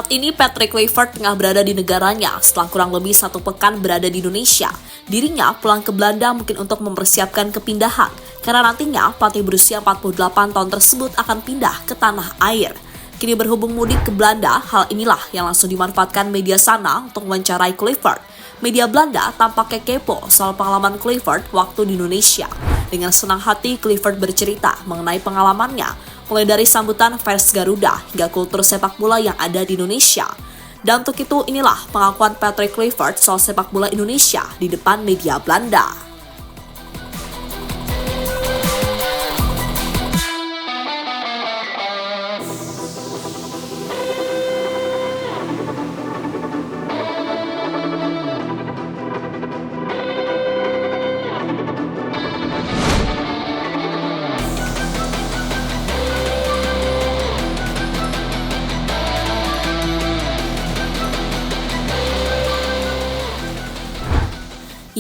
Saat ini Patrick Kluivert tengah berada di negaranya setelah kurang lebih 1 pekan berada di Indonesia. Dirinya pulang ke Belanda mungkin untuk mempersiapkan kepindahan, karena nantinya pelatih berusia 48 tahun tersebut akan pindah ke tanah air. Kini berhubung mudik ke Belanda, hal inilah yang langsung dimanfaatkan media sana untuk mewawancarai Kluivert. Media Belanda tampaknya kepo soal pengalaman Kluivert waktu di Indonesia. Dengan senang hati, Kluivert bercerita mengenai pengalamannya, mulai dari sambutan fans Garuda hingga kultur sepak bola yang ada di Indonesia. Dan untuk itu, inilah pengakuan Patrick Kluivert soal sepak bola Indonesia di depan media Belanda.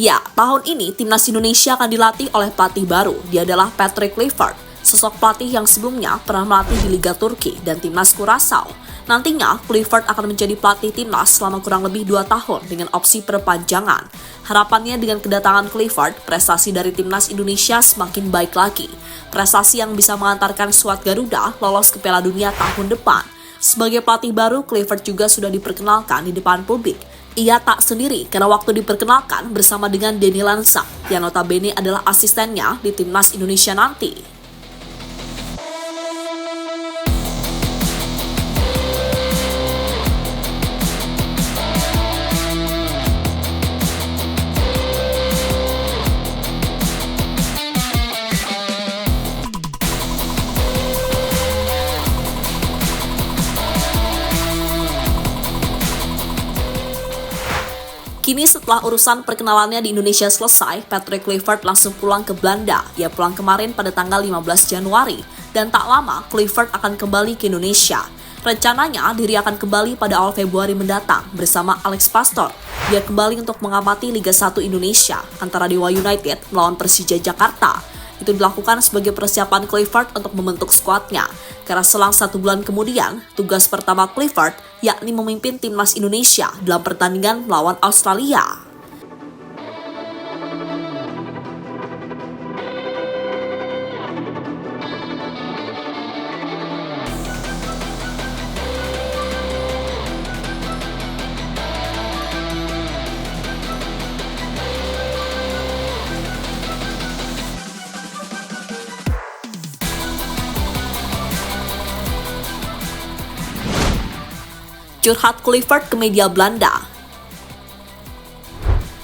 Ya, tahun ini timnas Indonesia akan dilatih oleh pelatih baru. Dia adalah Patrick Kluivert, sosok pelatih yang sebelumnya pernah melatih di Liga Turki dan timnas Curaçao. Nantinya, Kluivert akan menjadi pelatih timnas selama kurang lebih 2 tahun dengan opsi perpanjangan. Harapannya dengan kedatangan Kluivert, prestasi dari timnas Indonesia semakin baik lagi. Prestasi yang bisa mengantarkan skuad Garuda lolos ke Piala Dunia tahun depan. Sebagai pelatih baru, Kluivert juga sudah diperkenalkan di depan publik. Ia tak sendiri karena waktu diperkenalkan bersama dengan Denny Lansa, yang notabene adalah asistennya di timnas Indonesia nanti. Kini setelah urusan perkenalannya di Indonesia selesai, Patrick Kluivert langsung pulang ke Belanda. Ia pulang kemarin pada tanggal 15 Januari, dan tak lama Kluivert akan kembali ke Indonesia. Rencananya, diri akan kembali pada awal Februari mendatang bersama Alex Pastor. Dia kembali untuk mengamati Liga 1 Indonesia antara Dewa United melawan Persija Jakarta. Itu dilakukan sebagai persiapan Kluivert untuk membentuk skuadnya. Karena selang 1 bulan kemudian, tugas pertama Kluivert yakni memimpin timnas Indonesia dalam pertandingan melawan Australia. Curhat Kluivert ke media Belanda.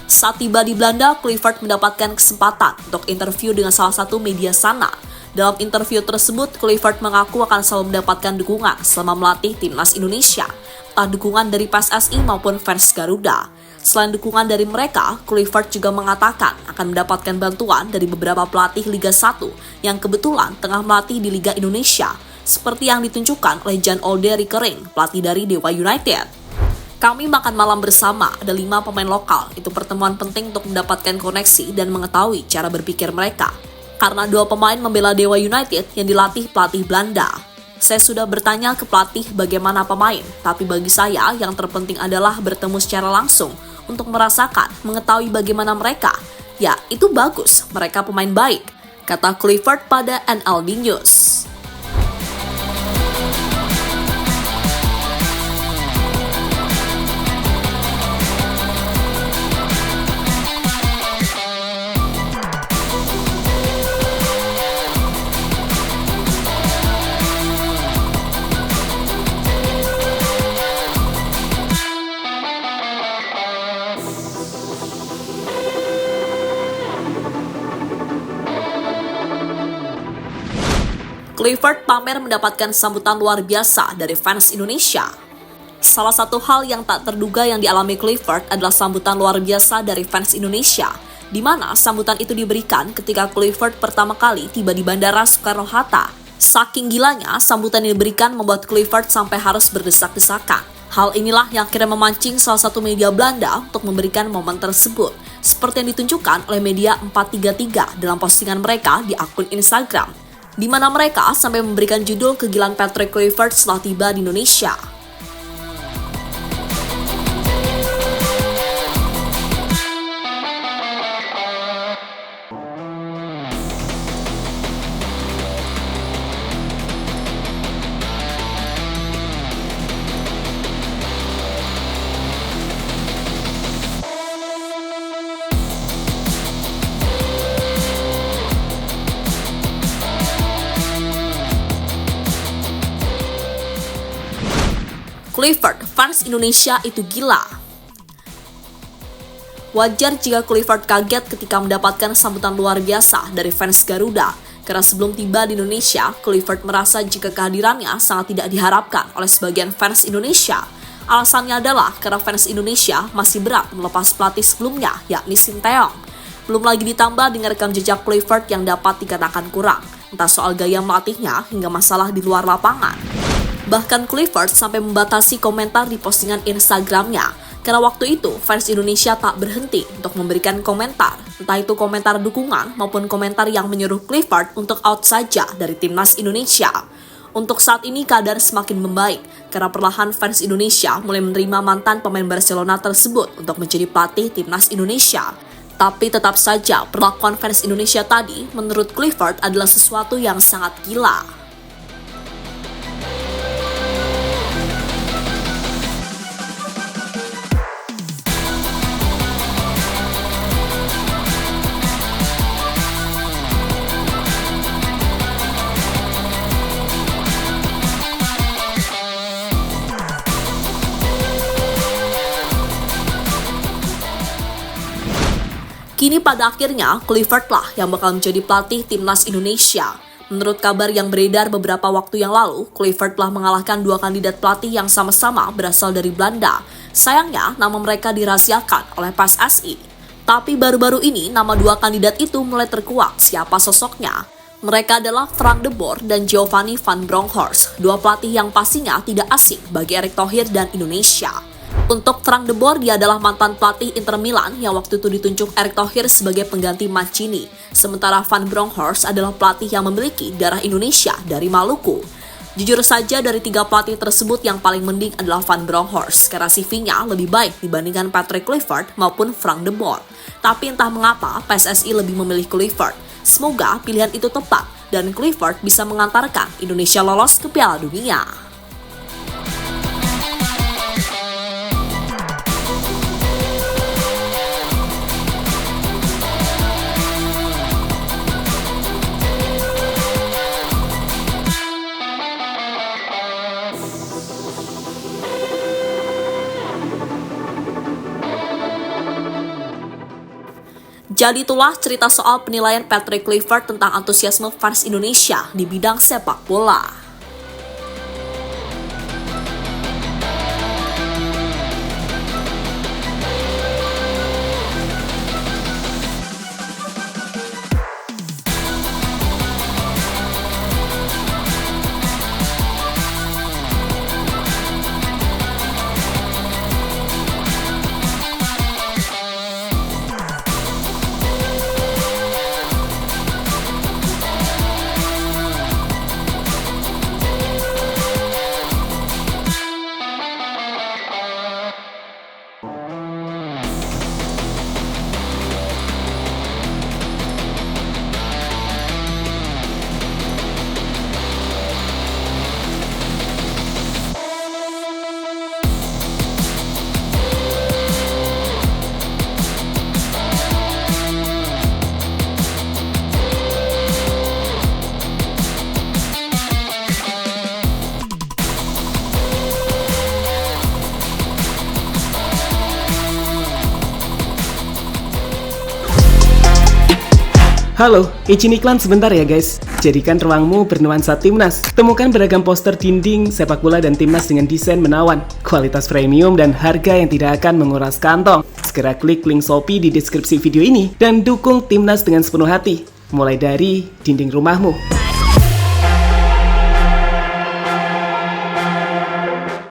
Saat tiba di Belanda, Kluivert mendapatkan kesempatan untuk interview dengan salah satu media sana. Dalam interview tersebut, Kluivert mengaku akan selalu mendapatkan dukungan selama melatih timnas Indonesia, entah dukungan dari PSSI maupun fans Garuda. Selain dukungan dari mereka, Kluivert juga mengatakan akan mendapatkan bantuan dari beberapa pelatih Liga 1 yang kebetulan tengah melatih di Liga Indonesia, seperti yang ditunjukkan oleh Jan Olde Rickering, pelatih dari Dewa United. Kami makan malam bersama, ada 5 pemain lokal. Itu pertemuan penting untuk mendapatkan koneksi dan mengetahui cara berpikir mereka. Karena 2 pemain membela Dewa United yang dilatih pelatih Belanda. Saya sudah bertanya ke pelatih bagaimana pemain, tapi bagi saya yang terpenting adalah bertemu secara langsung untuk merasakan, mengetahui bagaimana mereka. Ya, itu bagus, mereka pemain baik, kata Kluivert pada NLD News. Kluivert pamer mendapatkan sambutan luar biasa dari fans Indonesia. Salah satu hal yang tak terduga yang dialami Kluivert adalah sambutan luar biasa dari fans Indonesia, di mana sambutan itu diberikan ketika Kluivert pertama kali tiba di Bandara Soekarno-Hatta. Saking gilanya, sambutan yang diberikan membuat Kluivert sampai harus berdesak-desakan. Hal inilah yang akhirnya memancing salah satu media Belanda untuk memberikan momen tersebut, seperti yang ditunjukkan oleh media 433 dalam postingan mereka di akun Instagram, di mana mereka sampai memberikan judul kegilaan Patrick Kluivert setelah tiba di Indonesia. Kluivert, fans Indonesia itu gila. Wajar jika Kluivert kaget ketika mendapatkan sambutan luar biasa dari fans Garuda, karena sebelum tiba di Indonesia, Kluivert merasa jika kehadirannya sangat tidak diharapkan oleh sebagian fans Indonesia. Alasannya adalah karena fans Indonesia masih berat melepas pelatih sebelumnya, yakni Sinteyong. Belum lagi ditambah dengan rekam jejak Kluivert yang dapat dikatakan kurang, entah soal gaya melatihnya hingga masalah di luar lapangan. Bahkan Kluivert sampai membatasi komentar di postingan Instagramnya, karena waktu itu fans Indonesia tak berhenti untuk memberikan komentar, entah itu komentar dukungan maupun komentar yang menyuruh Kluivert untuk out saja dari timnas Indonesia. Untuk saat ini keadaan semakin membaik, karena perlahan fans Indonesia mulai menerima mantan pemain Barcelona tersebut untuk menjadi pelatih timnas Indonesia. Tapi tetap saja perlakuan fans Indonesia tadi menurut Kluivert adalah sesuatu yang sangat gila. Kini pada akhirnya, Kluivert lah yang bakal menjadi pelatih timnas Indonesia. Menurut kabar yang beredar beberapa waktu yang lalu, Kluivert telah mengalahkan 2 kandidat pelatih yang sama-sama berasal dari Belanda. Sayangnya, nama mereka dirahasiakan oleh PSSI. Tapi baru-baru ini, nama 2 kandidat itu mulai terkuak siapa sosoknya. Mereka adalah Frank de Boer dan Giovanni van Bronckhorst, 2 pelatih yang pastinya tidak asing bagi Erick Thohir dan Indonesia. Untuk Frank de Boer, dia adalah mantan pelatih Inter Milan yang waktu itu ditunjuk Erick Thohir sebagai pengganti Mancini. Sementara Van Bronckhorst adalah pelatih yang memiliki darah Indonesia dari Maluku. Jujur saja dari 3 pelatih tersebut yang paling mending adalah Van Bronckhorst karena CV-nya lebih baik dibandingkan Patrick Kluivert maupun Frank de Boer. Tapi entah mengapa PSSI lebih memilih Kluivert. Semoga pilihan itu tepat dan Kluivert bisa mengantarkan Indonesia lolos ke Piala Dunia. Jadi itulah cerita soal penilaian Patrick Kluivert tentang antusiasme fans Indonesia di bidang sepak bola. Halo, izin iklan sebentar ya guys. Jadikan ruangmu bernuansa timnas. Temukan beragam poster dinding, sepak bola dan timnas dengan desain menawan, kualitas premium dan harga yang tidak akan menguras kantong. Segera klik link Shopee di deskripsi video ini dan dukung timnas dengan sepenuh hati. Mulai dari dinding rumahmu.